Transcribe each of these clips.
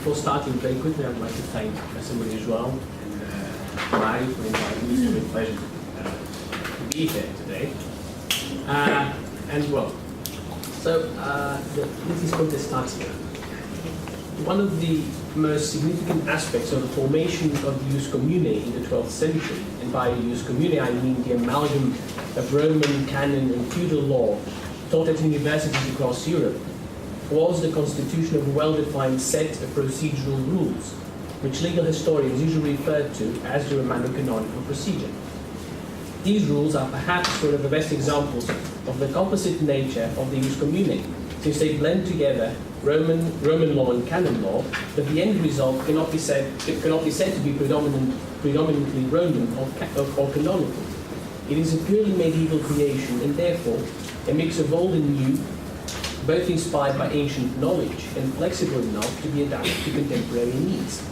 before starting very quickly, I'd like to thank Professor Maria João and Mario for inviting me. It's been a pleasure to be here today. The litis contestatio. One of the most significant aspects of the formation of the jus commune in the 12th century, and by jus commune I mean the amalgam of Roman canon and feudal law taught at universities across Europe, was the constitution of a well-defined set of procedural rules, which legal historians usually refer to as the Romano-canonical procedure. These rules are perhaps one of the best examples of the composite nature of the jus commune, since they blend together Roman law and canon law, but the end result cannot be said to be predominantly Roman or canonical. It is a purely medieval creation, and therefore a mix of old and new, both inspired by ancient knowledge and flexible enough to be adapted to contemporary needs.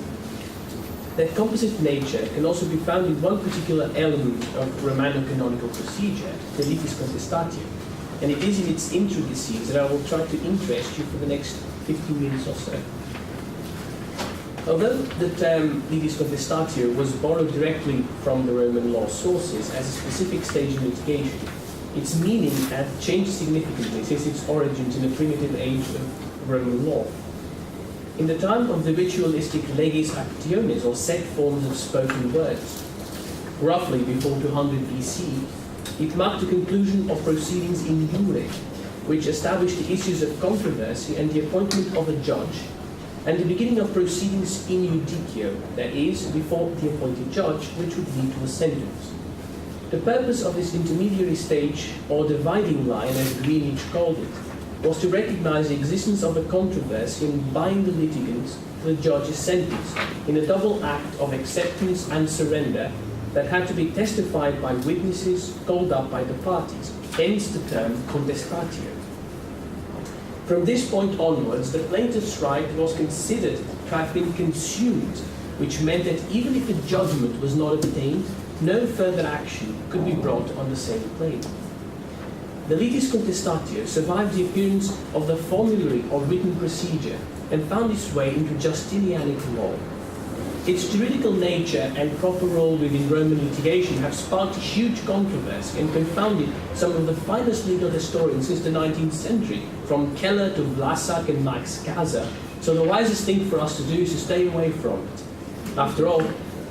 That composite nature can also be found in one particular element of Romano-canonical procedure, the litis contestatio, and it is in its intricacies that I will try to interest you for the next 15 minutes or so. Although the term litis contestatio was borrowed directly from the Roman law sources as a specific stage in litigation, its meaning had changed significantly since its origins in the primitive age of Roman law. In the time of the ritualistic leges actiones, or set forms of spoken words, roughly before 200 BC, it marked the conclusion of proceedings in jure, which established the issues of controversy and the appointment of a judge, and the beginning of proceedings in judicio, that is, before the appointed judge, which would lead to a sentence. The purpose of this intermediary stage, or dividing line as Greenwich called it, was to recognize the existence of a controversy and bind the litigants to the judge's sentence in a double act of acceptance and surrender that had to be testified by witnesses called up by the parties, hence the term contestatio. From this point onwards, the plaintiff's right was considered to have been consumed, which meant that even if a judgment was not obtained, no further action could be brought on the same claim. The litis contestatio survived the appearance of the formulary or written procedure and found its way into Justinianic law. Its juridical nature and proper role within Roman litigation have sparked huge controversy and confounded some of the finest legal historians since the 19th century, from Keller to Vlasak and Max Kaza, so the wisest thing for us to do is to stay away from it. After all,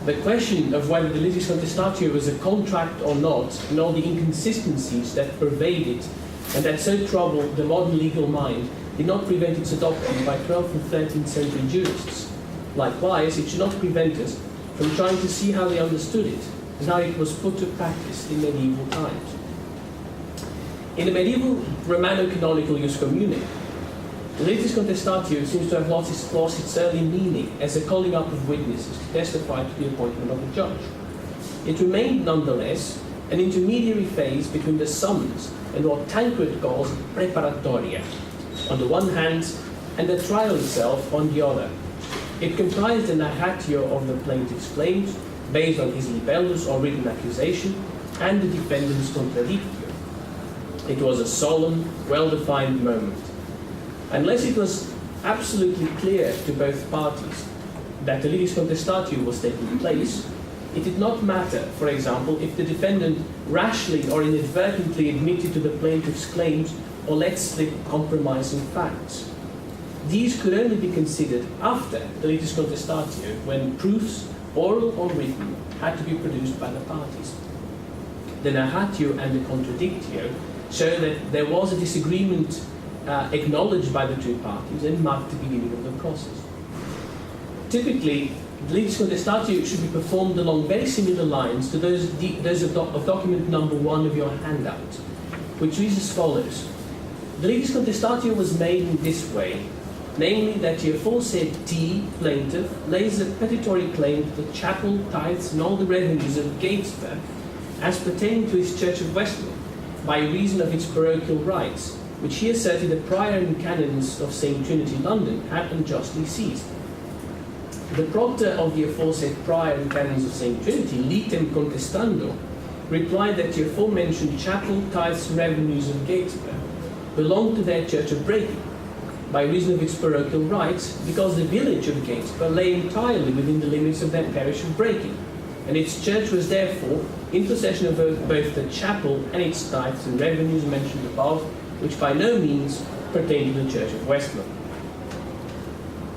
the question of whether the litis contestatio was a contract or not, and all the inconsistencies that pervade it and that so troubled the modern legal mind, did not prevent its adoption by 12th and 13th century jurists. Likewise, it should not prevent us from trying to see how they understood it and how it was put to practice in medieval times. In the medieval Romano-canonical jus commune, the litis contestatio seems to have lost its early meaning as a calling up of witnesses to testify to the appointment of a judge. It remained nonetheless an intermediary phase between the summons and what Tancred calls preparatoria, on the one hand, and the trial itself on the other. It comprised the narratio of the plaintiff's claims, based on his libellus or written accusation, and the defendant's contradictio. It was a solemn, well-defined moment. Unless it was absolutely clear to both parties that the litis contestatio was taking place, it did not matter, for example, if the defendant rashly or inadvertently admitted to the plaintiff's claims or let slip compromising facts. These could only be considered after the litis contestatio, when proofs, oral or written, had to be produced by the parties. The narratio and the contradictio show that there was a disagreement acknowledged by the two parties and marked the beginning of the process. Typically, the litis contestatio should be performed along very similar lines to those of document number 1 of your handout, which reads as follows. The litis contestatio was made in this way, namely that the aforesaid T, plaintiff, lays a petitory claim to the chapel, tithes, and all the revenues of Gatesburg as pertaining to his Church of Westminster by reason of its parochial rights, which he asserted the prior and canons of St. Trinity, London, had unjustly seized. The proctor of the aforesaid prior and canons of St. Trinity, litem contestando, replied that the aforementioned chapel, tithes, and revenues of Gatesburg belonged to their Church of Breaking, by reason of its parochial rights, because the village of Gatesborough lay entirely within the limits of their parish of Breaking, and its church was therefore in possession of both the chapel and its tithes and revenues mentioned above, which by no means pertained to the Church of Westmore.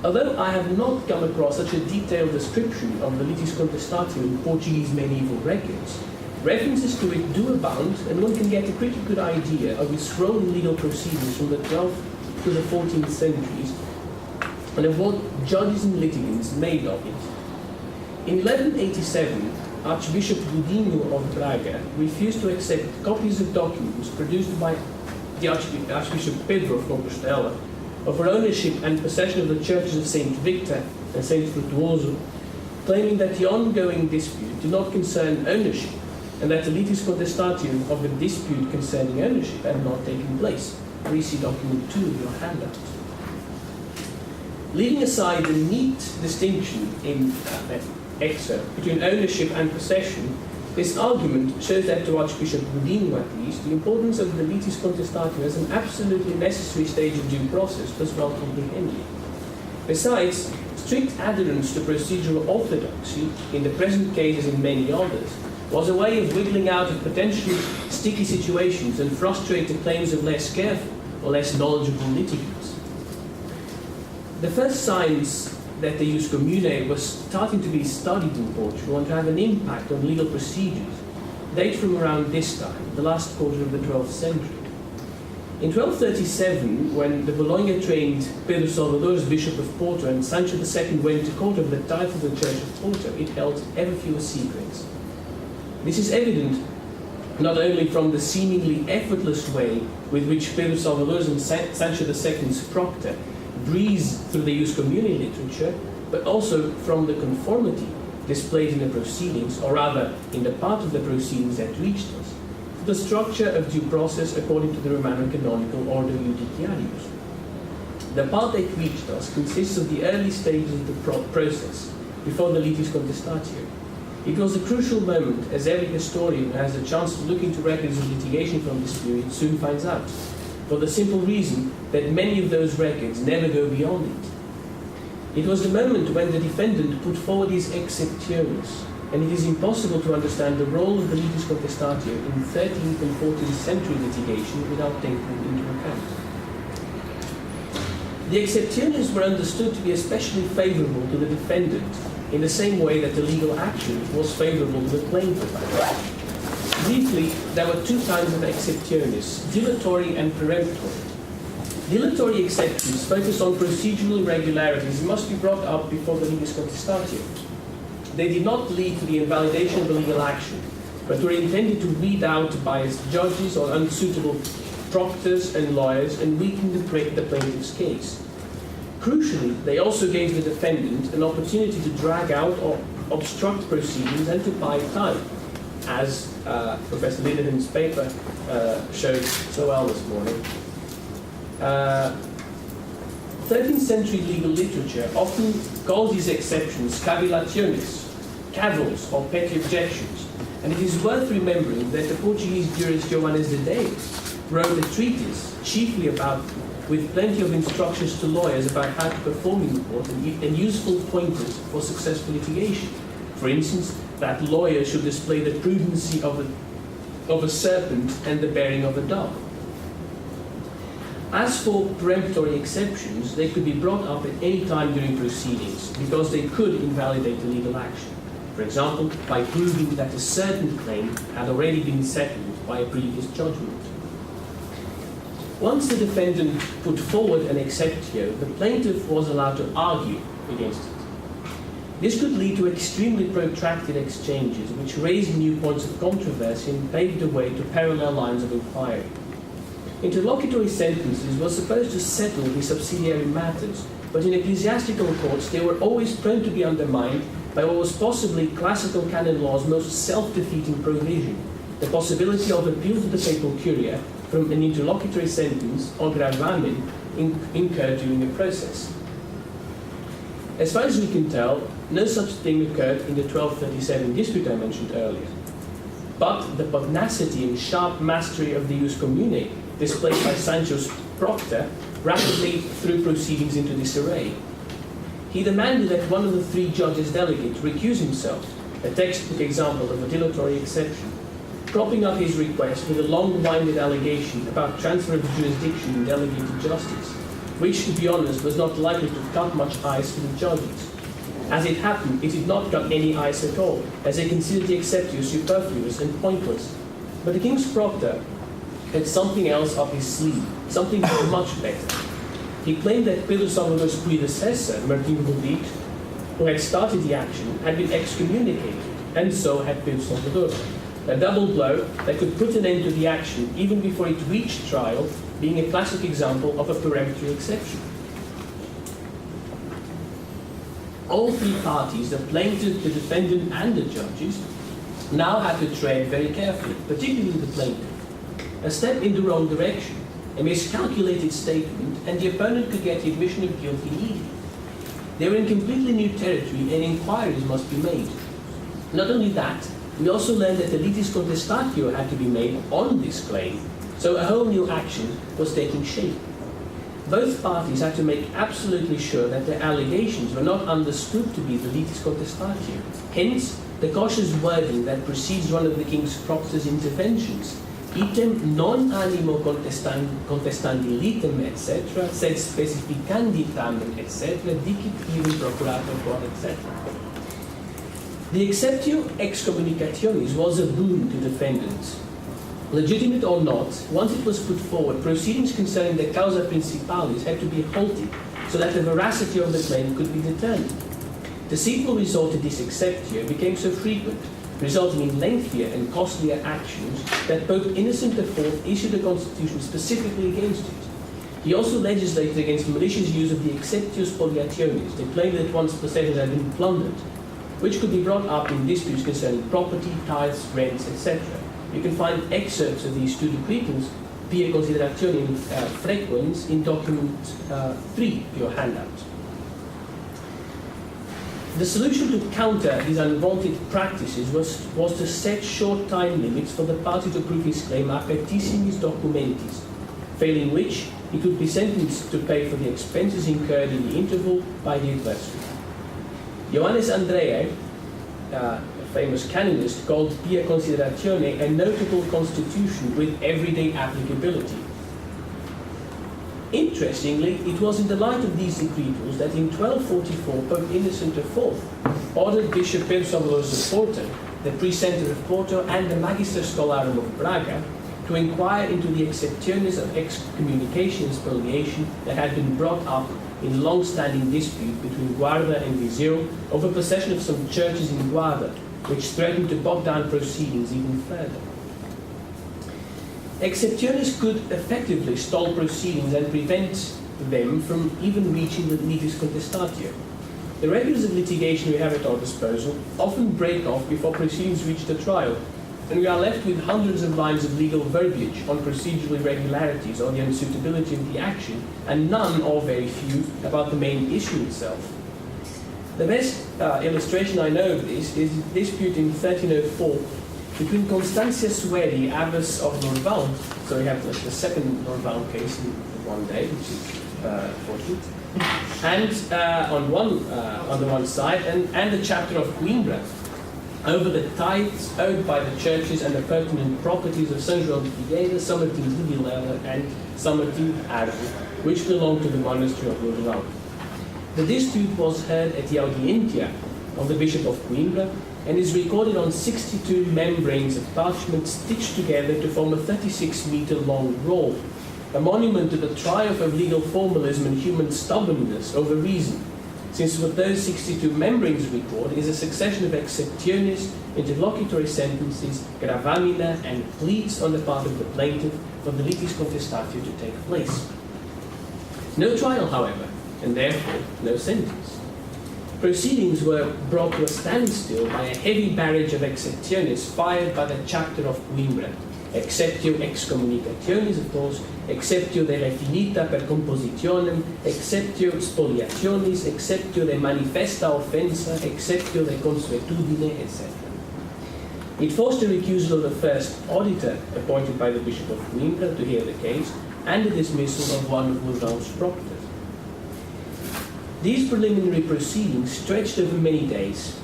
Although I have not come across such a detailed description of the litis contestatae in Portuguese medieval records, references to it do abound, and one can get a pretty good idea of its role in legal proceedings from the 12th to the 14th centuries, and of what judges and litigants made of it. In 1187, Archbishop Godinho of Braga refused to accept copies of documents produced by the Archbishop Pedro of Compostela of her ownership and possession of the churches of St. Victor and St. Frutuoso, claiming that the ongoing dispute did not concern ownership and that the litis contestatae of the dispute concerning ownership had not taken place. Please see document 2 of your handout. Leaving aside the neat distinction in that excerpt between ownership and possession, this argument shows that to Archbishop Godinho at least, the importance of the litis contestatae as an absolutely necessary stage of due process was well comprehended. Besides, strict adherence to procedural orthodoxy, in the present case as in many others, was a way of wiggling out of potentially sticky situations and frustrate the claims of less careful or less knowledgeable litigants. The first signs that the jus commune was starting to be studied in Portugal and to have an impact on legal procedures date from around this time, the last quarter of the 12th century. In 1237, when the Bologna-trained Pedro Salvador as Bishop of Porto and Sancho II went to court over the title of the Church of Porto, it held ever fewer secrets. This is evident not only from the seemingly effortless way with which Pedro Salvador and Sancho II's proctor breeze through the jus commune literature, but also from the conformity displayed in the proceedings, or rather in the part of the proceedings that reached us, to the structure of due process according to the Roman canonical order Judiciarius. The part that reached us consists of the early stages of the process, before the litis contestatae. It was a crucial moment, as every historian who has a chance to look into records of litigation from this period soon finds out, for the simple reason that many of those records never go beyond it. It was the moment when the defendant put forward his exceptionis, and it is impossible to understand the role of the litis contestatae in 13th and 14th century litigation without taking it into account. The exceptionis were understood to be especially favorable to the defendant in the same way that the legal action was favorable to the plaintiff. Briefly, there were two kinds of exceptionis, dilatory and peremptory. Dilatory exceptions focus on procedural irregularities and must be brought up before the litis contestatae. They did not lead to the invalidation of the legal action, but were intended to weed out biased judges or unsuitable proctors and lawyers and weaken the plaintiff's case. Crucially, they also gave the defendant an opportunity to drag out or obstruct proceedings and to buy time, as Professor Linehan's paper showed so well this morning. 13th century legal literature often calls these exceptions cavilaciones, cavils or petty objections, and it is worth remembering that the Portuguese jurist Joanes de Deus wrote a treatise chiefly about, with plenty of instructions to lawyers about how to perform in court and useful pointers for successful litigation. For instance, that lawyers should display the prudency of a serpent and the bearing of a dove. As for peremptory exceptions, they could be brought up at any time during proceedings because they could invalidate the legal action. For example, by proving that a certain claim had already been settled by a previous judgment. Once the defendant put forward an exceptio, the plaintiff was allowed to argue against it. This could lead to extremely protracted exchanges, which raised new points of controversy and paved the way to parallel lines of inquiry. Interlocutory sentences were supposed to settle the subsidiary matters, but in ecclesiastical courts they were always prone to be undermined by what was possibly classical canon law's most self-defeating provision, the possibility of appeal to the papal curia from an interlocutory sentence or gravamen incurred during the process. As far as we can tell, no such thing occurred in the 1237 dispute I mentioned earlier. But the pugnacity and sharp mastery of the jus commune displayed by Sancho's proctor rapidly threw proceedings into disarray. He demanded that one of the 3 judges delegate recuse himself, a textbook example of a dilatory exception, propping up his request with a long-winded allegation about transfer of jurisdiction in delegated justice, which, to be honest, was not likely to cut much ice for the judges. As it happened, it did not cut any ice at all, as they considered the exceptio superfluous and pointless. But the king's proctor had something else up his sleeve, something much better. He claimed that Pedro Salvador's predecessor, Martin Rodrigues, who had started the action, had been excommunicated, and so had Pedro Salvador. A double blow that could put an end to the action even before it reached trial, being a classic example of a peremptory exception. All 3 parties, the plaintiff, the defendant, and the judges, now had to tread very carefully, particularly the plaintiff. A step in the wrong direction, a miscalculated statement, and the opponent could get the admission of guilt immediately. They were in completely new territory, and inquiries must be made. Not only that, we also learned that the litis contestatio had to be made on this claim, so a whole new action was taking shape. Both parties had to make absolutely sure that their allegations were not understood to be the litis contestatio. Hence, the cautious wording that precedes one of the king's proctor's interventions, item non animo contestandi litem, etc., sed specificandi tamen, etc., dicit ibi procurator quod, etc. The exceptio excommunicationis was a boon to defendants. Legitimate or not, once it was put forward, proceedings concerning the causa principalis had to be halted so that the veracity of the claim could be determined. The sequel resort to this exceptio became so frequent, resulting in lengthier and costlier actions, that Pope Innocent IV issued a constitution specifically against it. He also legislated against malicious use of the exceptio spoliationis, the claim that one's possessions had been plundered, which could be brought up in disputes concerning property, tithes, rents, etc. You can find excerpts of these 2 decretals, via considerazione frequens, in document 3 of your handout. The solution to counter these unwanted practices was to set short time limits for the party to prove his claim apertissimis documentis, failing which he could be sentenced to pay for the expenses incurred in the interval by the adversary. Johannes Andrea, a famous canonist, called Pia Consideratione a notable constitution with everyday applicability. Interestingly, it was in the light of these decretals that in 1244 Pope Innocent IV ordered Bishop Pedro Salvador of Porto, the precentor of Porto, and the Magister Scholarum of Braga to inquire into the exceptiones of excommunication and spoliation that had been brought up in long-standing dispute between Guarda and Viseu over possession of some churches in Guarda, which threatened to bog down proceedings even further. Exceptiones could effectively stall proceedings and prevent them from even reaching the litis contestatio. The records of litigation we have at our disposal often break off before proceedings reach the trial, and we are left with hundreds of lines of legal verbiage on procedural irregularities or the unsuitability of the action, and none or very few about the main issue itself. The best illustration I know of this is the dispute in 1304 between Constantia Sueri, abbess of Norval, so we have the second Norval case in one day, which is fortunate, and on the one side, and the chapter of Coimbra, over the tithes owed by the churches and the pertinent properties of São João de Figueira, São Martinho de Vilela, and São Martinho de Arvo, which belonged to the monastery of Norval. The dispute was heard at the audientia of the Bishop of Coimbra and is recorded on 62 membranes of parchment stitched together to form a 36-meter-long roll, a monument to the triumph of legal formalism and human stubbornness over reason, since what those 62 membranes record is a succession of exceptiones, interlocutory sentences, gravamina, and pleas on the part of the plaintiff for the litis contestatio to take place. No trial, however, and therefore no sentence. Proceedings were brought to a standstill by a heavy barrage of exceptiones fired by the chapter of Coimbra. Exceptio excommunicationis, of course, exceptio de refinita per compositionem, exceptio spoliationis, exceptio de manifesta offensa, exceptio de consuetudine, etc. It forced the recusal of the first auditor appointed by the Bishop of Coimbra to hear the case, and the dismissal of one of Louvain's proctors. These preliminary proceedings stretched over many days.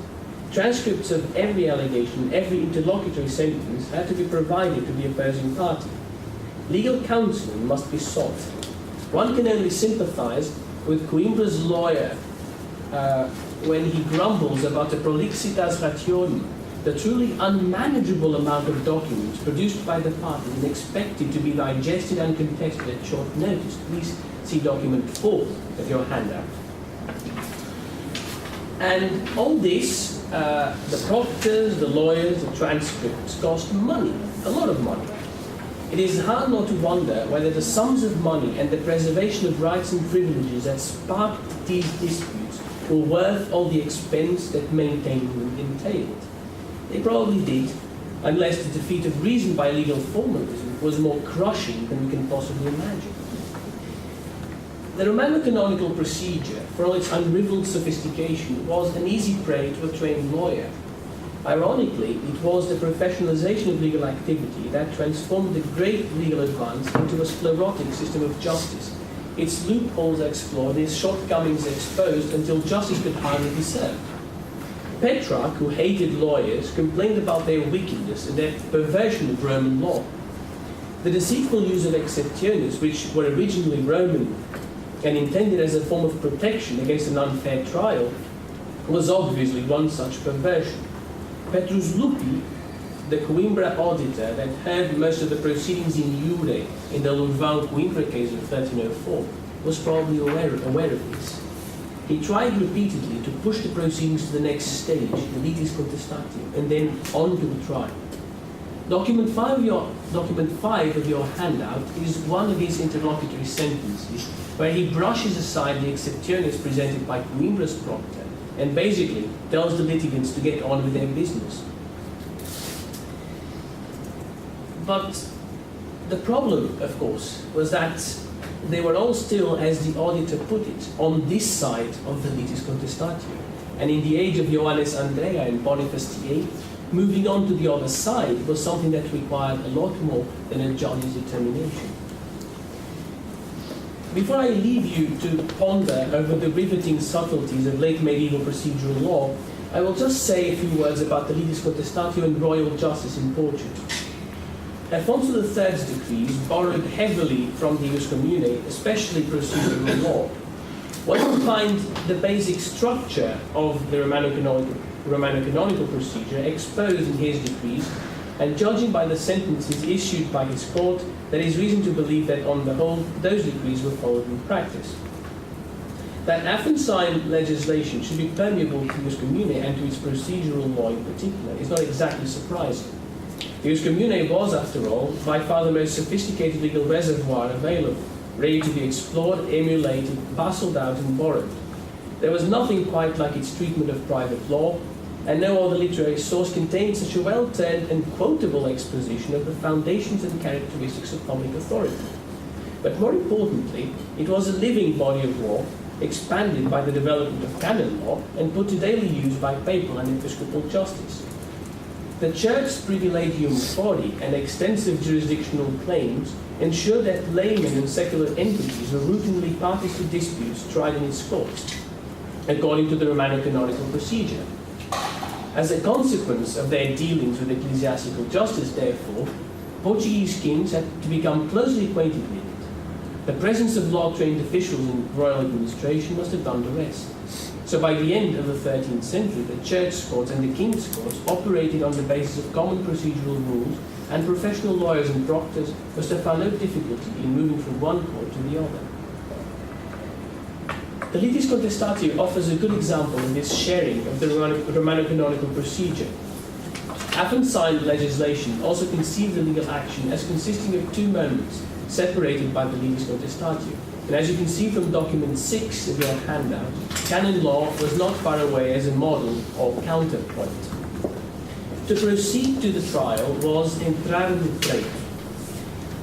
Transcripts of every allegation, every interlocutory sentence had to be provided to the opposing party. Legal counseling must be sought. One can only sympathize with Coimbra's lawyer when he grumbles about the prolixitas rationum, the truly unmanageable amount of documents produced by the parties and expected to be digested and contested at short notice. Please see document 4 of your handout. And all this, the proctors, the lawyers, the transcripts, cost money, a lot of money. It is hard not to wonder whether the sums of money and the preservation of rights and privileges that sparked these disputes were worth all the expense that maintaining them entailed. They probably did, unless the defeat of reason by legal formalism was more crushing than we can possibly imagine. The Romano-canonical procedure, for all its unrivaled sophistication, was an easy prey to a trained lawyer. Ironically, it was the professionalization of legal activity that transformed the great legal advance into a sclerotic system of justice, its loopholes explored, its shortcomings exposed until justice could hardly be served. Petrarch, who hated lawyers, complained about their wickedness and their perversion of Roman law. The deceitful use of exceptiones, which were originally Roman and intended as a form of protection against an unfair trial, was obviously one such perversion. Petrus Lupi, the Coimbra auditor that heard most of the proceedings in Jure in the Louvain-Coimbra case of 1304, was probably aware of this. He tried repeatedly to push the proceedings to the next stage, the litis contestatium, and then on to the trial. Document 5 of your handout is one of his interlocutory sentences, where he brushes aside the exceptiones presented by Coimbra's proctor and basically tells the litigants to get on with their business. But the problem, of course, was that they were all still, as the auditor put it, on this side of the litis contestatium. And in the age of Johannes Andrea and Boniface VIII, moving on to the other side was something that required a lot more than a judge's determination. Before I leave you to ponder over the riveting subtleties of late medieval procedural law, I will just say a few words about the litis contestatio and royal justice in Portugal. Alfonso III's decrees borrowed heavily from the Ius Commune, especially procedural law. One will find the basic structure of the Romano-canonical procedure exposed in his decrees, and judging by the sentences issued by his court, there is reason to believe that on the whole, those decrees were followed in practice. That Aphantine legislation should be permeable to Ius Commune and to its procedural law in particular is not exactly surprising. The Ius Commune was, after all, by far the most sophisticated legal reservoir available, ready to be explored, emulated, parceled out, and borrowed. There was nothing quite like its treatment of private law, and no other literary source contained such a well-turned and quotable exposition of the foundations and characteristics of public authority. But more importantly, it was a living body of law, expanded by the development of canon law, and put to daily use by papal and episcopal justice. The Church's privilegium fori and extensive jurisdictional claims ensured that laymen and secular entities were routinely parties to disputes tried in its courts, according to the Romano-canonical procedure. As a consequence of their dealings with ecclesiastical justice, therefore, Portuguese kings had to become closely acquainted with it. The presence of law-trained officials in royal administration must have done the rest. So by the end of the 13th century, the Church courts and the King's courts operated on the basis of common procedural rules, and professional lawyers and proctors must have found no difficulty in moving from one court to the other. The litis contestatio offers a good example of this sharing of the Romano-canonical procedure. Aphantine legislation also conceived the legal action as consisting of two moments, separated by the litis contestatio. And as you can see from document 6 of your handout, canon law was not far away as a model or counterpoint. To proceed to the trial was entrar no pleito.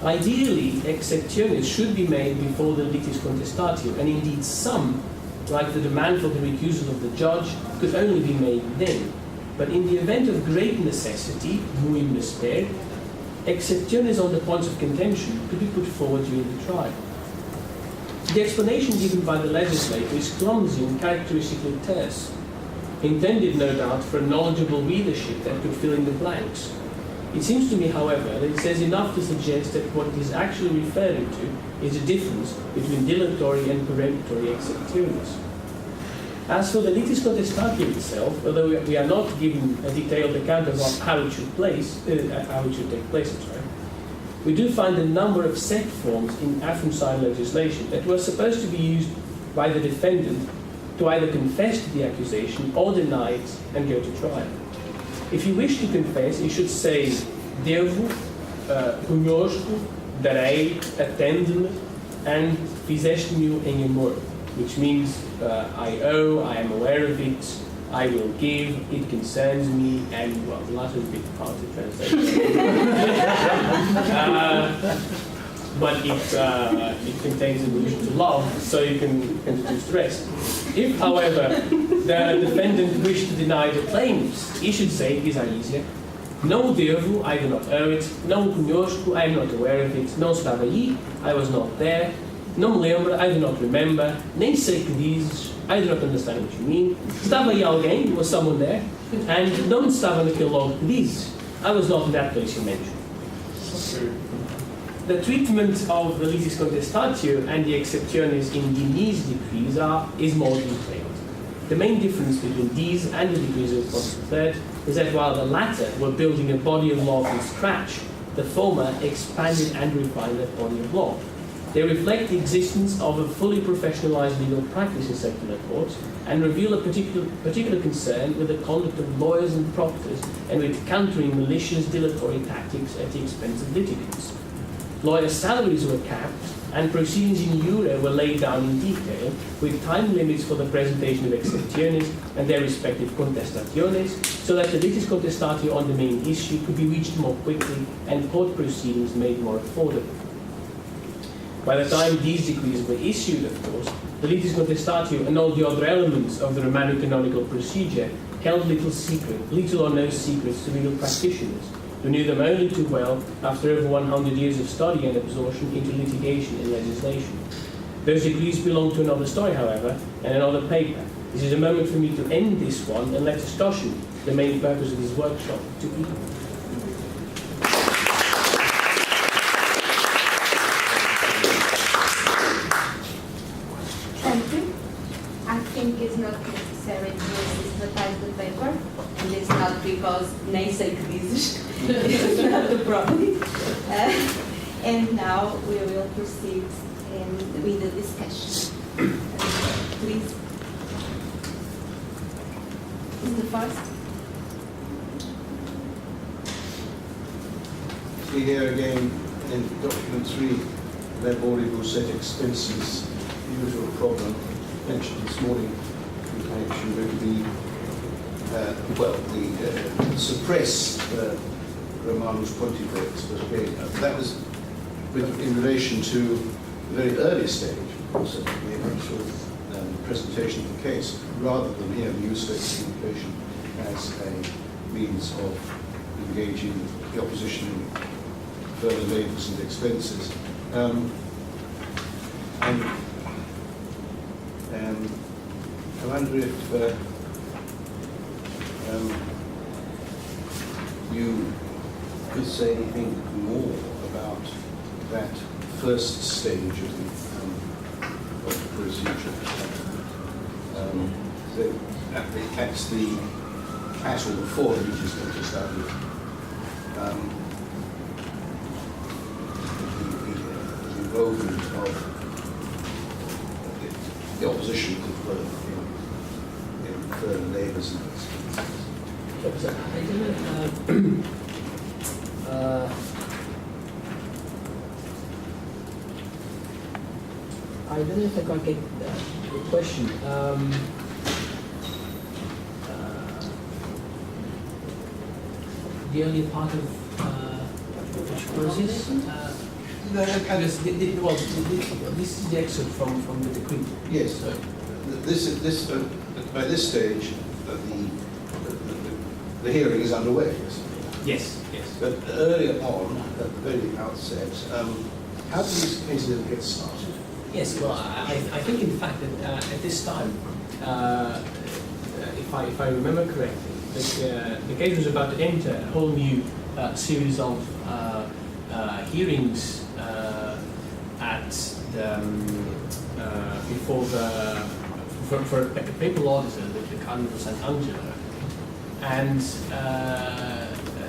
Ideally, exceptiones should be made before the litis contestatio, and indeed some, like the demand for the recusal of the judge, could only be made then. But in the event of great necessity, muy mister, excepciones on the points of contention could be put forward during the trial. The explanation given by the legislator is clumsy and characteristically terse, intended no doubt for a knowledgeable readership that could fill in the blanks. It seems to me, however, that it says enough to suggest that what it is actually referring to is the difference between dilatory and peremptory exceptiones. As for the litis contestatio itself, although we are not given a detailed account of how it should take place, we do find a number of set forms in Afghan legislation that were supposed to be used by the defendant to either confess to the accusation or deny it and go to trial. If you wish to confess, you should say, devo, conosco, darei, attendo-me, and fizeste-me em amor, which means I owe, I am aware of it, I will give, it concerns me, and, well, the last is a bit hard to translate. But it contains an allusion to love, so you can deduce the rest. If, however, the defendant wished to deny the claims, he should say, these are easier. Não devo, I do not owe it. Não conosco, I am not aware of it. Não estava aí, I was not there. Não me lembro, I do not remember. Nem sei que dizes, I do not understand what you mean. Estava aí alguém, was someone there. And não estava naquele logo que dizes, I was not in that place you mentioned. The treatment of the litis contestatio and the exceptiones in Guinea's decrees is more detailed. The main difference between these and the decrees of Portugal III is that while the latter were building a body of law from scratch, the former expanded and refined that body of law. They reflect the existence of a fully professionalized legal practice in secular courts and reveal a particular concern with the conduct of lawyers and proctors and with countering malicious dilatory tactics at the expense of litigants. Lawyers' salaries were capped, and proceedings in jure were laid down in detail, with time limits for the presentation of exceptiones and their respective contestationes, so that the litis contestatio on the main issue could be reached more quickly and court proceedings made more affordable. By the time these decrees were issued, of course, the litis contestatio and all the other elements of the Romano canonical procedure held little or no secrets to legal practitioners, who knew them only too well after over 100 years of study and absorption into litigation and legislation. Those decrees belong to another story, however, and another paper. This is a moment for me to end this one and let discussion, the main purpose of this workshop, to begin. Thank you. I think it's not necessary to systematize the paper, and it's not because nem sei que dizes. It's not the problem. And now we will proceed with the discussion. Please. Is the first? See here again in document 3, laboribus et expenses, the usual problem mentioned this morning in connection with the suppress Romanus Pontifex, but again, that was in relation to the very early stage, of course, of the eventual presentation of the case, rather than here the use of excommunication as a means of engaging the opposition in further labours and expenses. I wonder if you could say anything more about that first stage of the procedure. At or before the litis contestatio, the involvement of the opposition in further labours and expenses. I don't know if I quite get the question. The earlier part of which process? This is the excerpt from the decree. Yes. So, by this stage, the hearing is underway. yes, yes. But earlier on, at the very outset, how did these cases ever get started? Yes, well, I think in fact that at this time, if I remember correctly, the case was about to enter a whole new series of hearings at the, before the for a papal auditor, the Cardinal St. Angelo, and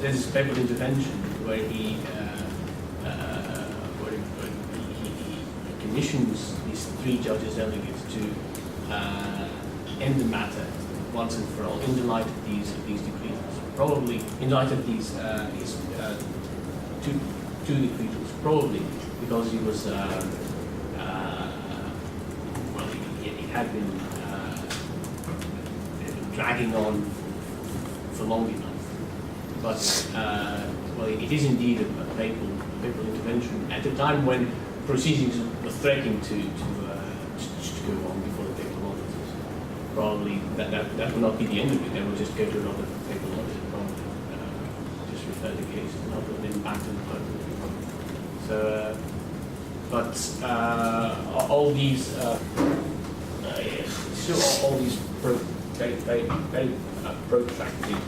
there's a papal intervention where he commissions these 3 judges delegates to end the matter once and for all in the light of these decrees. Probably in light of these two decrees, probably because he was well, it had been dragging on for long enough. But well, it is indeed a papal intervention at a time when proceedings were threatening to go on before the papal auditors. Probably that will not be the end of it. They will just go to another papal auditor, probably just refer the case and not then back to the Pope. So, but all these still all these very protracted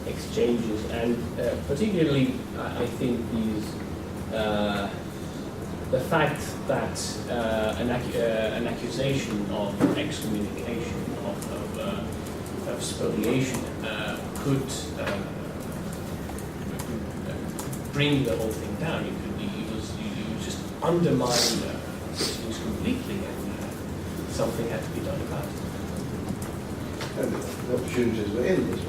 exchanges, and particularly I think these the fact that an accusation of excommunication of spoliation could bring the whole thing down. You just undermine things completely, and something had to be done about it. And the opportunities were endless.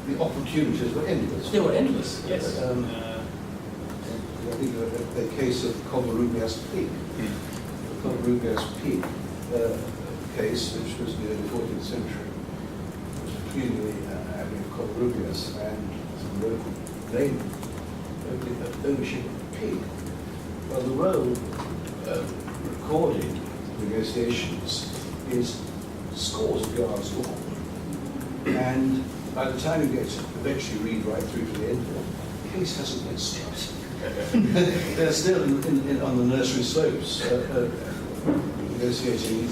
The opportunities were endless. They were endless, yes. I think the case of Covarrubias Peak, the Covarrubias Peak case, which was in the early 14th century, was between the Abbey of Covarrubias and some local name ownership of Peak. Well, the role recorded negotiations is scores of yards long, and by the time you get to eventually read right through to the end of it, the case hasn't been started. They're still on the nursery slopes negotiating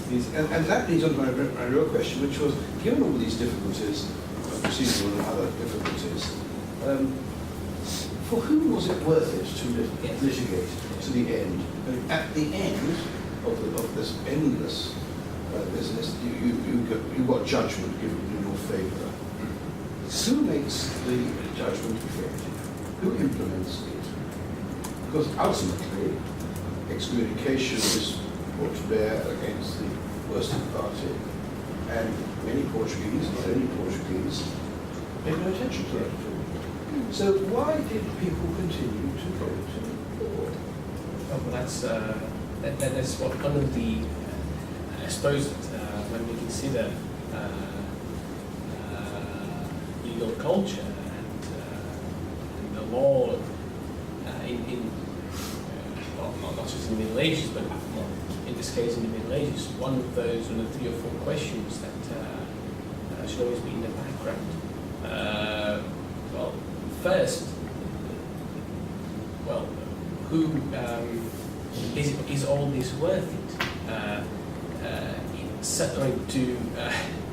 these and that leads on to my real question, which was, given all these difficulties, procedural and other difficulties, for whom was it worth it to litigate to the end? And at the end of this endless business, you got judgment given in your favour. Who makes the judgment effective? Who implements it? Because ultimately, excommunication is brought to bear against the worsted party, and many Portuguese, not only Portuguese, paid no attention to that at all. So why did people continue to go to war? Oh, well, that's what one of the I suppose when we consider legal culture and the law well, not just in the Middle Ages, but well, in this case in the Middle Ages, one of those 3 or 4 questions that should always be in the background. Well, first, well, who is all this worth it?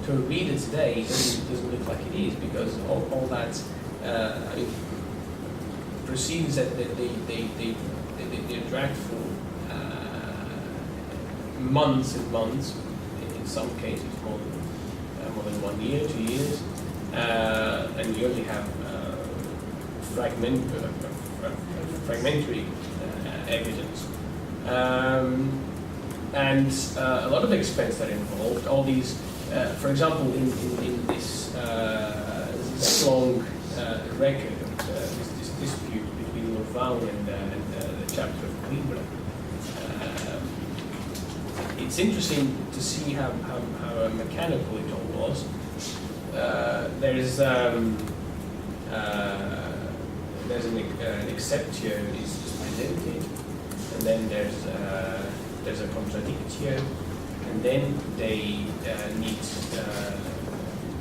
To a reader today, it doesn't look like it is, because all that proceedings that they're dragged for months and months, in some cases more than 1 year, 2 years, and you only have fragmentary evidence. And a lot of expense that involved. All these, for example, in this long record, this dispute between Loval and the chapter of Coimbra, it's interesting to see how mechanical it all was. There's an exceptio is presented, and then there's a contradictio, and then they need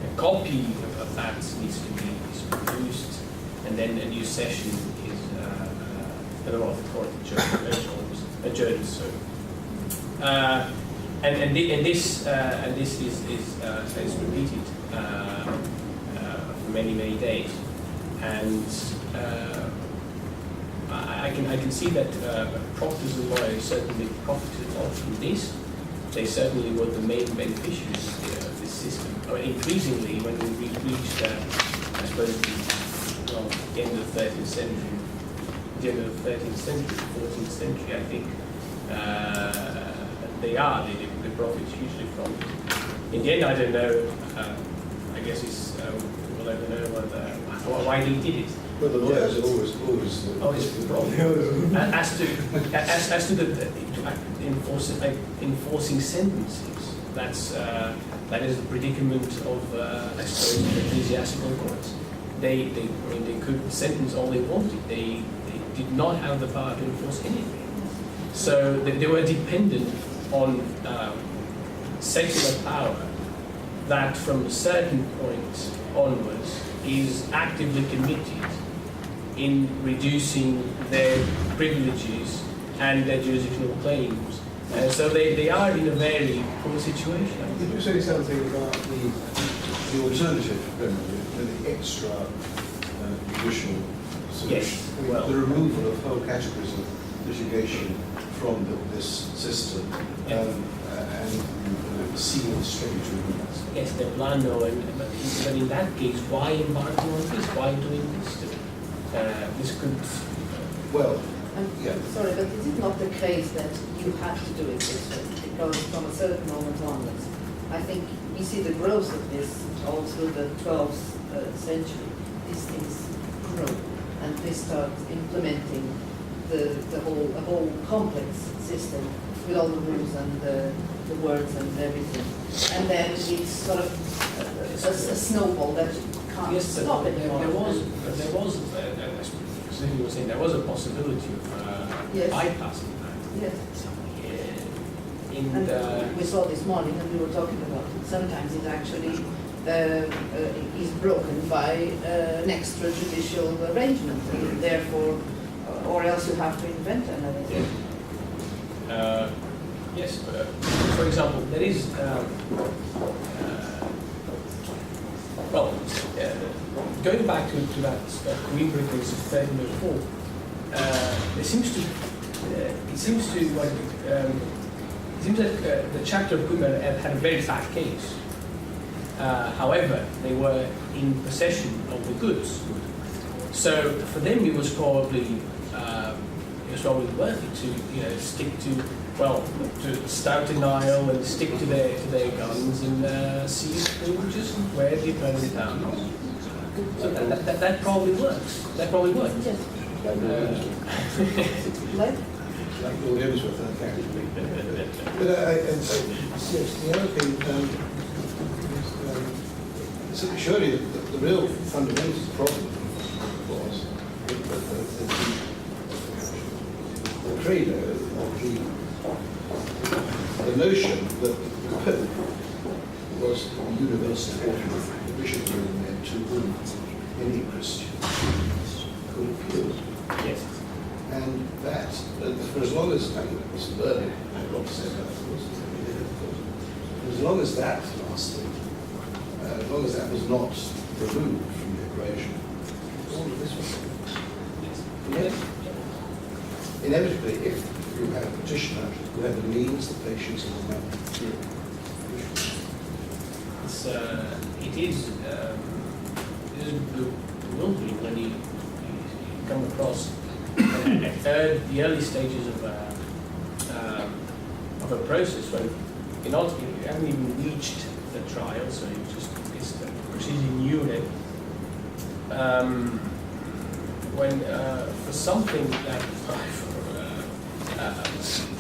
a copy of that needs to be produced, and then a new session is the law of the court adjourned. So, and this is repeated for many days, and I can see that proctors and lawyers certainly profited a lot from this. They certainly were the main beneficiaries of this system. Increasingly, when we reached, I suppose, the end of the 13th century, 14th century, I think they profit hugely from it. In the end, I don't know. I guess we'll never know why they did it. Well, the lawyers are always the problem. As to the enforcing sentences, that is the predicament of I suppose the ecclesiastical courts. They could sentence all they wanted. They did not have the power to enforce anything. So they were dependent on secular power that, from a certain point onwards, is actively committed in reducing their privileges and their jurisdictional claims. So they are in a very poor situation. Did you say something about the alternative remedy, the extra judicial solution? Yes. Well, the removal of whole categories of litigation from this system and seeing straight to rules. Yes, the plan, but in that case, why embarking on this? Why doing this? This could. Well, yeah. Sorry, but is it not the case that you have to do it this way? Because from a certain moment onwards, I think we see the growth of this all through the 12th century. These things grow, and they start implementing the whole complex system with all the rules and the words and everything. And then it's sort of a snowball that you can't stop it anymore. There was a possibility of yes. bypassing that. Yes. And we saw this morning, and we were talking about it. Sometimes it actually is broken by an extrajudicial arrangement, and therefore, or else you have to invent another thing. Yes, for example, there is, going back to that Queen Britain's 1304, it seems that the chapter of Queen had a very bad case. However, they were in possession of the goods, so for them it was probably worth it to stick to stout denial and stick to their guns and see if they would just wear the permanent arms. So that probably works. That probably works. Yes. like Lord Emsworth, but yes, the other thing, surely the real fundamental problem was the credo, the notion that the Pope was the universal authority, the bishop being there to whom any Christian could appeal. Yes. And that, for as long as, it was learned, I have not said that, of course, as long as that lasted, as long as that was not removed from the equation, all of this was. Yes. Inevitably, if you had a petitioner who had the means, the patience, and the money, it is bewildering when you come across at the early stages of a process when you haven't even reached the trial, so you just proceeding unit. When for something that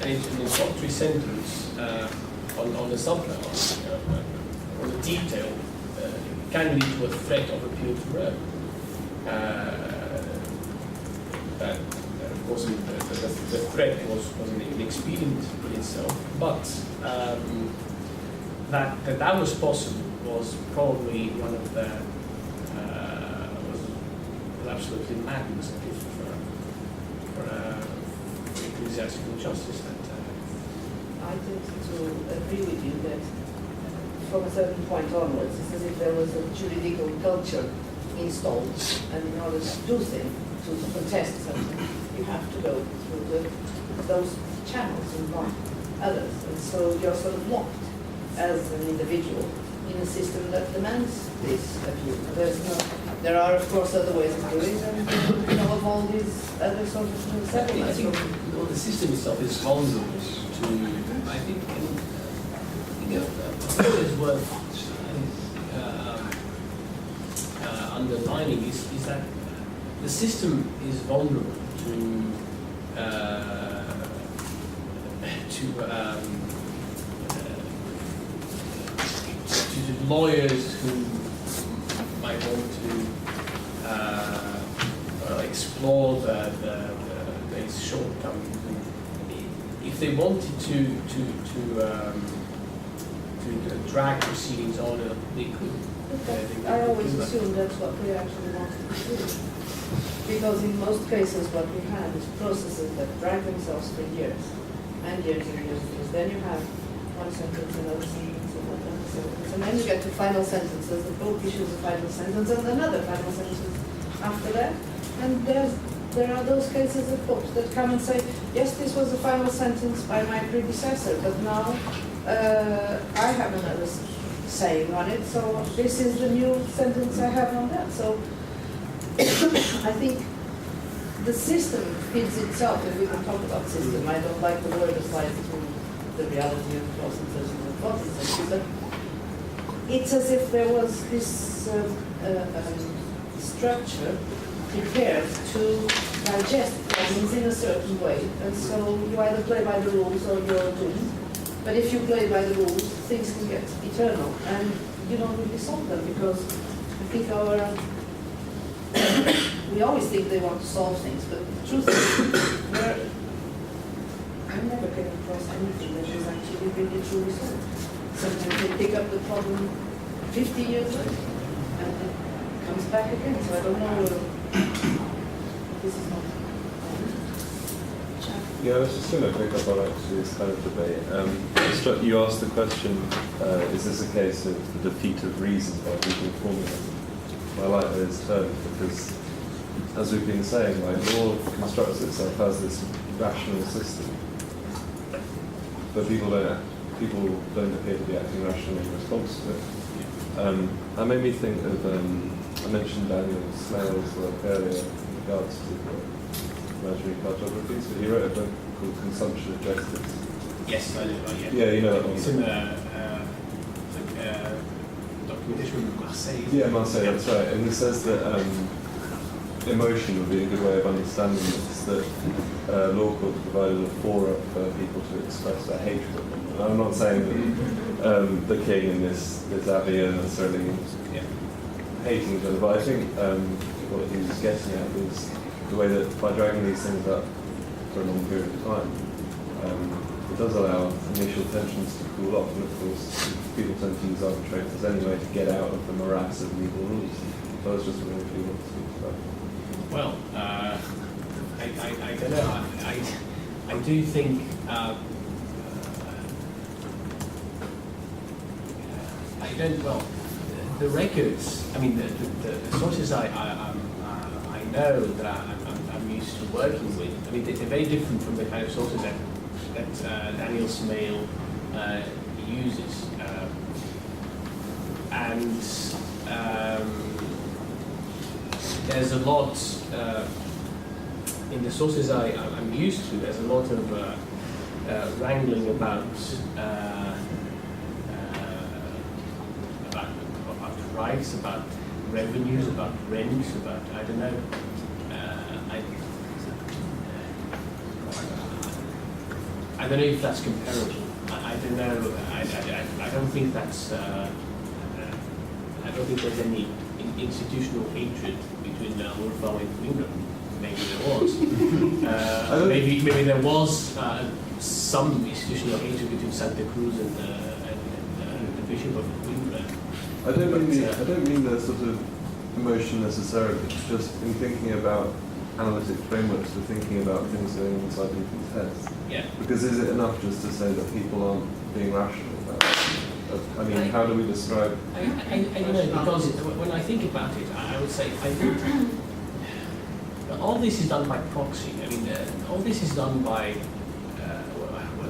an introductory sentence on the subject or the detail can lead to a threat of appeal to Rome. That of course the threat was an expedient in itself, but that was possible was probably one of the absolutely madness, at least for ecclesiastical justice. That I tend to agree with you that from a certain point onwards, it's as if there was a juridical culture installed, and in order to do things, to contest something, you have to go through those channels and not others. And so you're sort of locked as an individual in a system that demands this of you. There are, of course, other ways of doing it, and of all these other sort of I think settlements. the system itself is vulnerable to, I think, it's worth underlining is that the system is vulnerable to the lawyers who might want to explore these shortcomings. If they wanted to drag proceedings on, they could. I always assume that's what we actually wanted to do. Because in most cases what we have is processes that drag themselves for years and years and years and years. Then you have one sentence, another sentence, another sentence, and then you get to final sentences. The Pope issues a final sentence and another final sentence after that. And there are those cases of popes that come and say, yes, this was the final sentence by my predecessor, but now I have another saying on it, so this is the new sentence I have on that. So I think the system feeds itself, and we can talk about system. I don't like the word applied to the reality of the 12th and 13th and 14th century, but it's as if there was this structure prepared to digest problems in a certain way, and so you either play by the rules or you're doomed. But if you play by the rules, things can get eternal, and you don't really solve them, because I think we always think they want to solve things, but the truth is, I never came across anything that was actually really truly solved. Sometimes they pick up the problem 50 years later, and it comes back again, so I don't know. This is not. Yeah, I was just going to pick up on actually this kind of debate. You asked the question, is this a case of the defeat of reason by legal formalism? I like those terms because, as we've been saying, like, law constructs itself as this rational system, but people don't appear to be acting rationally in response to it. That made me think of, I mentioned Daniel Smale's work earlier in regards to imaginary cartography, so he wrote a book called Consumption of Justice. Yes, I do. Yeah, you know that one. It's in the documentation of Marseille. Yeah, Marseille, Yeah. that's right. And it says that emotion would be a good way of understanding this, that law courts provided a forum for people to express their hatred of them. And I'm not saying that the king and this abbey are necessarily hating each other, but I think what he was getting at was the way that by dragging these things up for a long period of time, it does allow initial tensions to cool off, and of course people tend to use arbitrators anyway to get out of the morass of legal rules. So I was just wondering if you want to speak to that. Well, I don't know. I do think I don't. Well, the records. I mean, the sources I know that I'm used to working with. I mean, they're very different from the kind of sources that Daniel Smale uses, and there's a lot in the sources I'm used to. There's a lot of wrangling about rights, about revenues, about rents, about I don't know. I don't know if that's comparable. I don't know. I don't think that's. I don't think there's any institutional hatred between Wolfgang and England. Maybe there was. Maybe there was some institutional hatred between Santa Cruz and the Bishop of Queensland. I don't mean the sort of emotion necessarily. It's just in thinking about analytic frameworks, we're thinking about things going inside people's heads. Yeah. Because is it enough just to say that people aren't being rational about it? I mean, how do we describe? I don't know, because when I think about it, I would say I think all this is done by proxy. I mean, all this is done by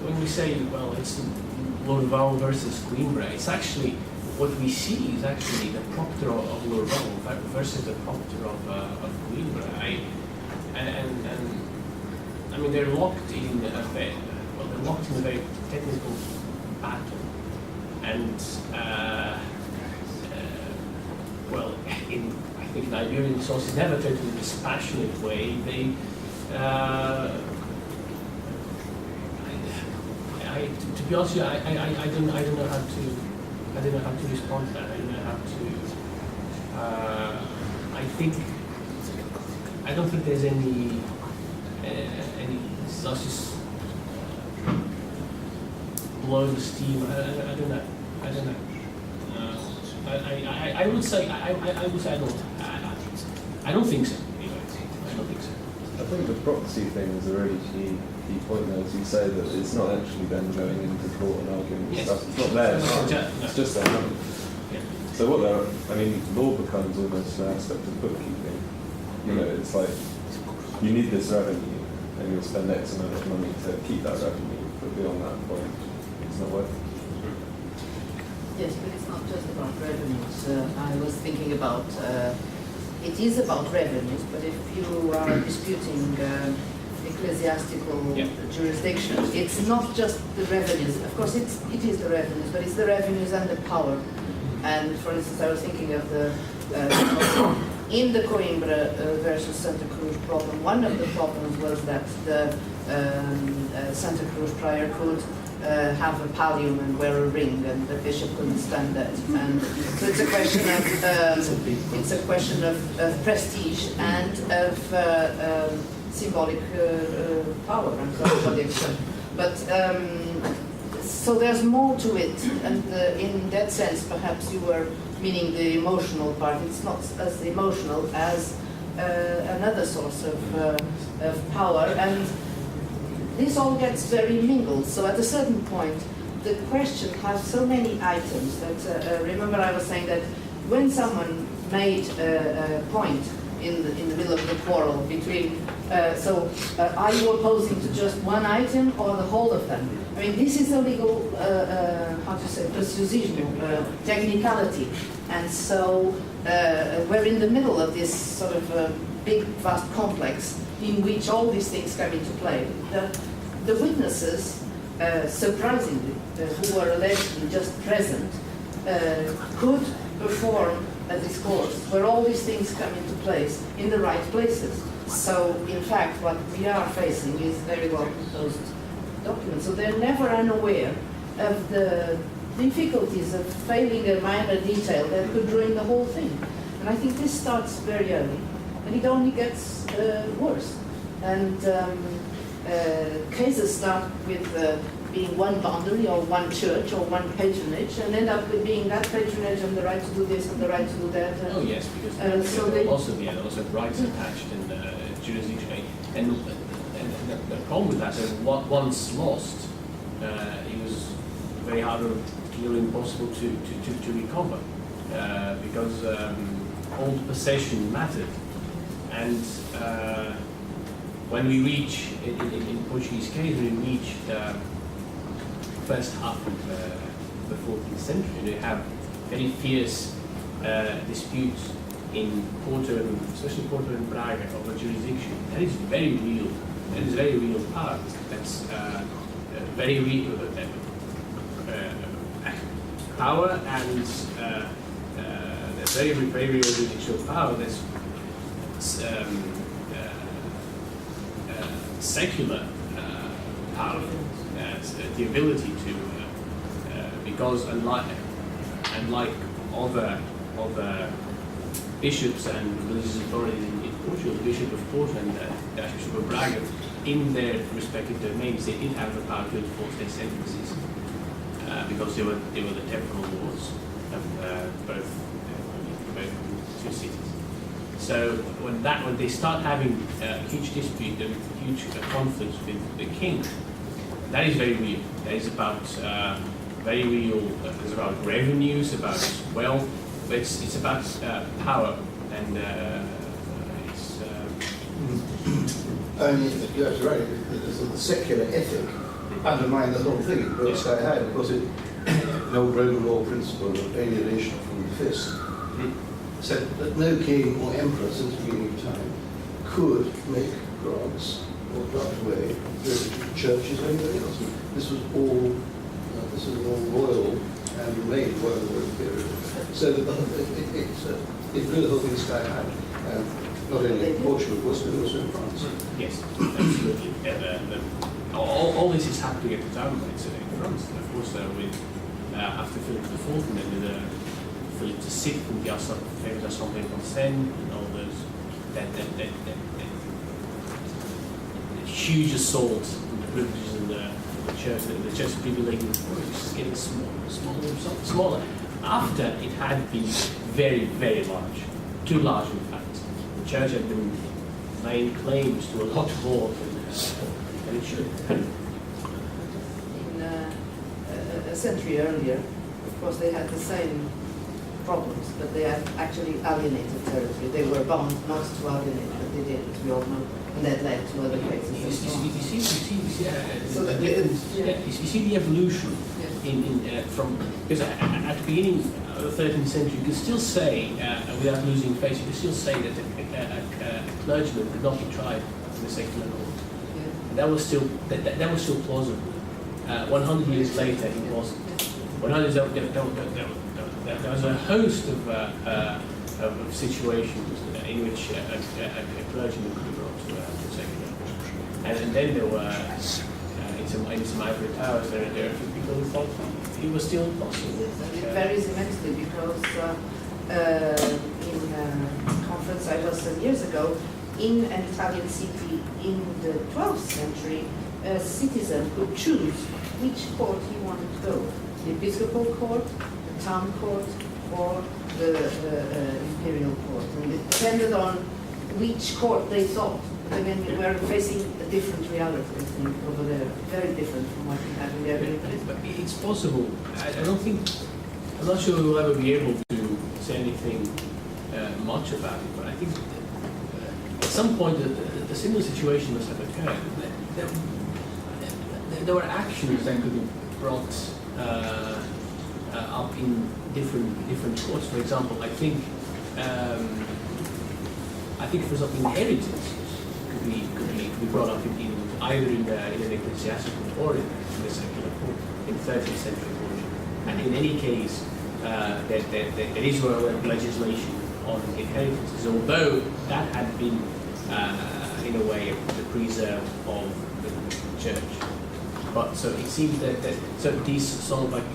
when we say, well, it's Lorval versus Coimbra. It's actually what we see is actually the proctor of Lorval versus the proctor of Coimbra. And I mean, they're locked in a very technical battle. And well, I think in Iberian sources never treated in this passionate way. They, to be honest, I don't know how to respond to that. I don't know how to. I don't think there's any. It's not just blow the steam. I don't know. I would say I don't think so. Anyway, I don't think so. I think the proxy thing is a really key point there, as you say, that it's not actually them going into court and arguing Yes. stuff. It's not theirs. It's just their money. Yeah. So law becomes almost an aspect of bookkeeping. You know, it's like you need this revenue, and you'll spend X amount of money to keep that revenue, but beyond that point, it's not worth it. Yes, but it's not just about revenues. I was thinking about, it is about revenues, but if you are disputing ecclesiastical jurisdiction, it's not just the revenues. Of course, it is the revenues, but it's the revenues and the power. And for instance, I was thinking of the, in the Coimbra versus Santa Cruz problem, one of the problems was that the Santa Cruz prior could have a pallium and wear a ring, and the bishop couldn't stand that. And so it's a question of prestige and of symbolic power and symbolic. But so there's more to it, and in that sense, perhaps you were meaning the emotional part. It's not as emotional as another source of power, and this all gets very mingled. So at a certain point, the question has so many items that, remember I was saying that when someone made a point in the middle of the quarrel between, are you opposing to just one item or the whole of them? I mean, this is a legal, precision, technicality. And so we're in the middle of this sort of big, vast complex in which all these things come into play. The witnesses, surprisingly, who were allegedly just present, could perform a discourse where all these things come into place in the right places. So, in fact, what we are facing is very well composed documents. So they're never unaware of the difficulties of failing a minor detail that could ruin the whole thing. And I think this starts very early, and it only gets worse. And cases start with being one boundary or one church or one patronage, and end up with being that patronage and the right to do this and the right to do that. Oh yes, because there are also rights attached in jurisdiction. And the problem with that is once lost, it was very hard or nearly impossible to recover because old possession mattered. And when we reach, in Portuguese case, we reach the first half of the 14th century, we have very fierce disputes in Porto, especially Porto and Braga, over jurisdiction. That is very real. That is very real power. That's very real power, and there's very real jurisdictional power. There's secular power, the ability to, because unlike other bishops and religious authorities in Portugal, the Bishop of Porto and the Archbishop of Braga, in their respective domains, they did have the power to enforce their sentences because they were the temporal laws of both two cities. So when they start having a huge dispute, a huge conflict with the king, that is very real. That is about very real. It's about revenues, about wealth. But it's about power, and it's. You're absolutely right. The secular ethic undermined the whole thing. It broke sky high because it, an old Roman law principle of alienation from the fist, said that no king or emperor since the beginning of time could make grants or draft away churches or anybody else. This was all royal and remained royal over the period. So that it blew the whole thing sky high. Not only in Portugal, but also in France. Yes, absolutely. All this is happening at the time in France. Of course, with after Philip IV and then with Philip VI and the famous Assemblée Concerns and all those that huge assault on the privileges in the church privileging the poor, is getting smaller. After it had been very, very large, too large in fact. The church had been laying claims to a lot more than it should. In a century earlier, of course, they had the same problems, but they had actually alienated territory. They were bound not to alienate, but they did, as we all know, and that led to other cases. You see the evolution from, because at the beginning of the 13th century, you could still say, without losing face, you could still say that a clergyman could not be tried in the secular court. That was still plausible. 100 years later, it wasn't. 100 years later, there was a host of situations in which a clergyman could be brought to secular court. And then there were, in some ivory towers, there are a few people who thought it was still possible. It varies immensely because in a conference I was some years ago, in an Italian city in the 12th century, a citizen could choose which court he wanted to go. The episcopal court, the town court, or the imperial court. And it depended on which court they thought. Again, we were facing a different reality, I think, over there. Very different from what we have in the other place. But it's possible. I'm not sure we'll ever be able to say anything much about it, but I think at some point the similar situation must have occurred. There were actions that could be brought up in different courts. For example, I think for example, inheritance could be brought up either in an ecclesiastical or in the secular court in 13th century Portugal. And in any case, there is legislation on inheritances, although that had been in a way the preserve of the church. But so it seems that so these sort of like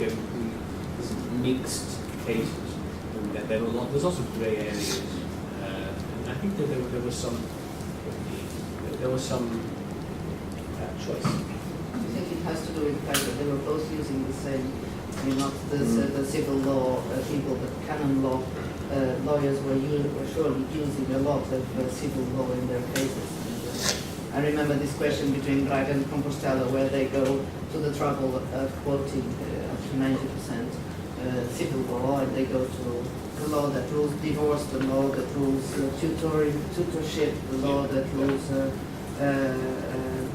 mixed cases, and that there's also grey areas. And I think that there was some choice. I think it has to do with the fact that they were both using the same, not the civil law people, but canon law lawyers were surely using a lot of civil law in their cases. And, I remember this question between Braga and Compostela, where they go to the trouble of quoting up to 90% civil law, and they go to the law that rules divorce, the law that rules tutorship, the law that rules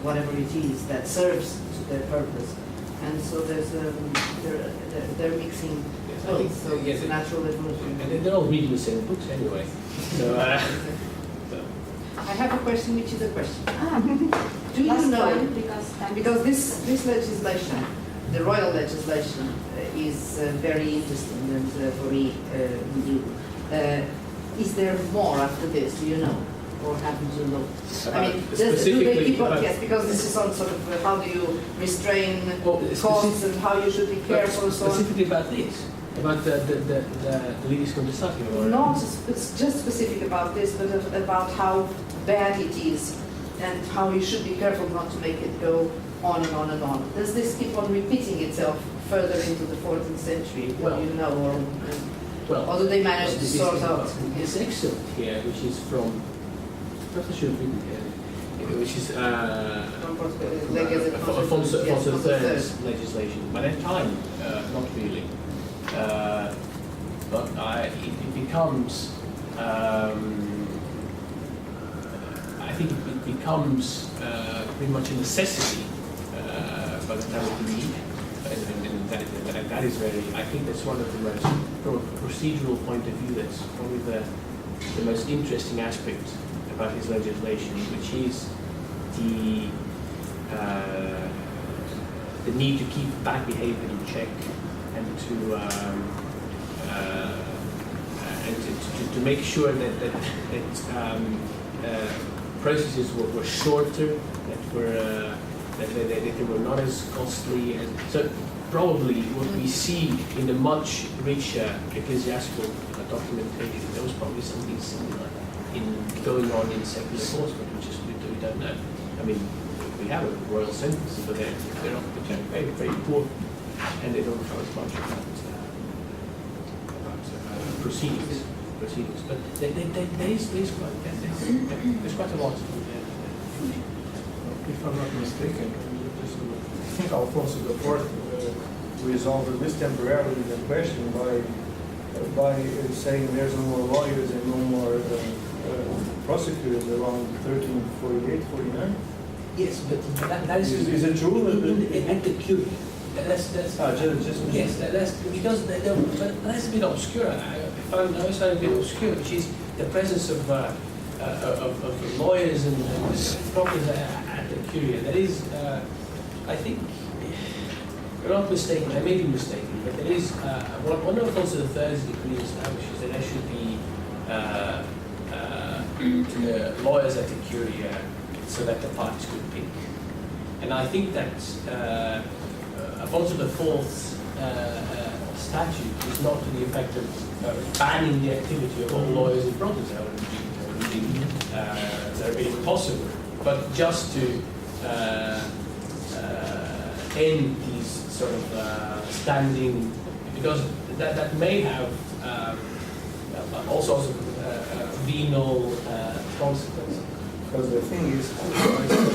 whatever it is that serves to their purpose. And so there's they're mixing both, so it's a natural evolution. And they're all reading the same books anyway. So, I have a question, which is a question. Do you Last know, one, because this legislation, the royal legislation, is very interesting and very new. Is there more after this, do you know? Or haven't you looked? I mean, do they keep on? Yes, because this is on sort of how do you restrain costs and how you should be careful and so on. Specifically about this? About the Juridical contestative? Not just specific about this, but about how bad it is and how you should be careful not to make it go on and on and on. Does this keep on repeating itself further into the 14th century? Well, you know, or Well, Or do they manage to this sort is- out? This excerpt here, which is from, perhaps I should read it here, which is Alfonso III's legislation. By that time, not really. But it becomes, I think it becomes pretty much a necessity by the time of the need. And that is very, I think that's one of the most, from a procedural point of view, that's probably the most interesting aspect about his legislation, which is the need to keep bad behavior in check and to make sure that processes were shorter, that they were not as costly. And so probably what we see in the much richer ecclesiastical documentation, there was probably something similar going on in secular enforcement, which is we don't know. I mean, we have a royal sentence, but they're very, very poor, and they don't tell us much about proceedings. But there's quite a lot. If I'm not mistaken, I think Alfonso IV resolved this temporarily the question by saying there's no more lawyers and no more prosecutors around 1348, 49. Yes, but that is it true? At the curie. That's just yes, that's because that's a bit obscure. I found a bit obscure, which is the presence of lawyers and properties at the curia. That is, I think, you're not mistaken. I may be mistaken, but there is one of Alfonso III's decree establishes that there should be lawyers at the curia, so that the parties could pick. And I think that Alfonso IV's statute is not to the effect of banning the activity of all lawyers in province. That would be impossible. But just to end these sort of standing, because that may have all sorts of venal consequences. Because the thing is,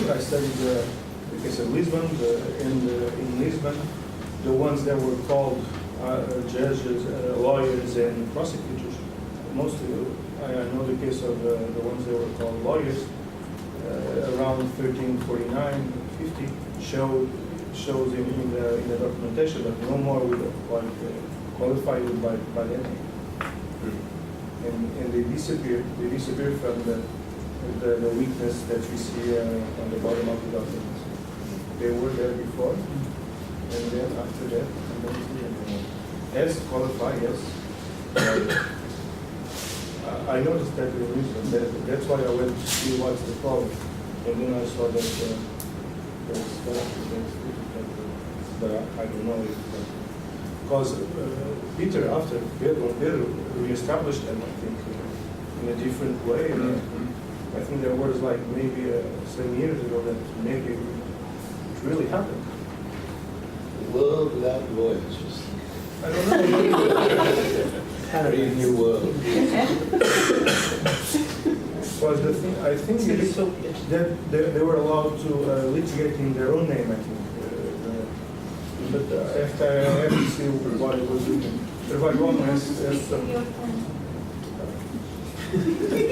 I studied the case of Lisbon, in Lisbon, the ones that were called judges, lawyers, and prosecutors. Mostly, I know the case of the ones that were called lawyers, around 1349, 50, shows in the documentation, but no more with qualified by that name. And they disappear from the weakness that we see on the bottom of the documents. They were there before, and then after that, I don't see them anymore. As qualified, yes. I noticed that in Lisbon. That's why I went to see what's the problem. And then I saw that that's difficult. But I don't know if because Peter, after Pedro reestablished them, I think, in a different way. I think there was like maybe some years ago that maybe it really happened. The world without lawyers. I don't know. Very new world. Was the thing? I think that they were allowed to litigate in their own name. I think. But after I have to see what it was written.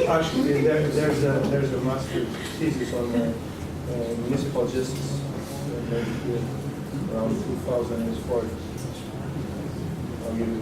Actually, there's a master thesis on municipal justice around 2004. I'll give you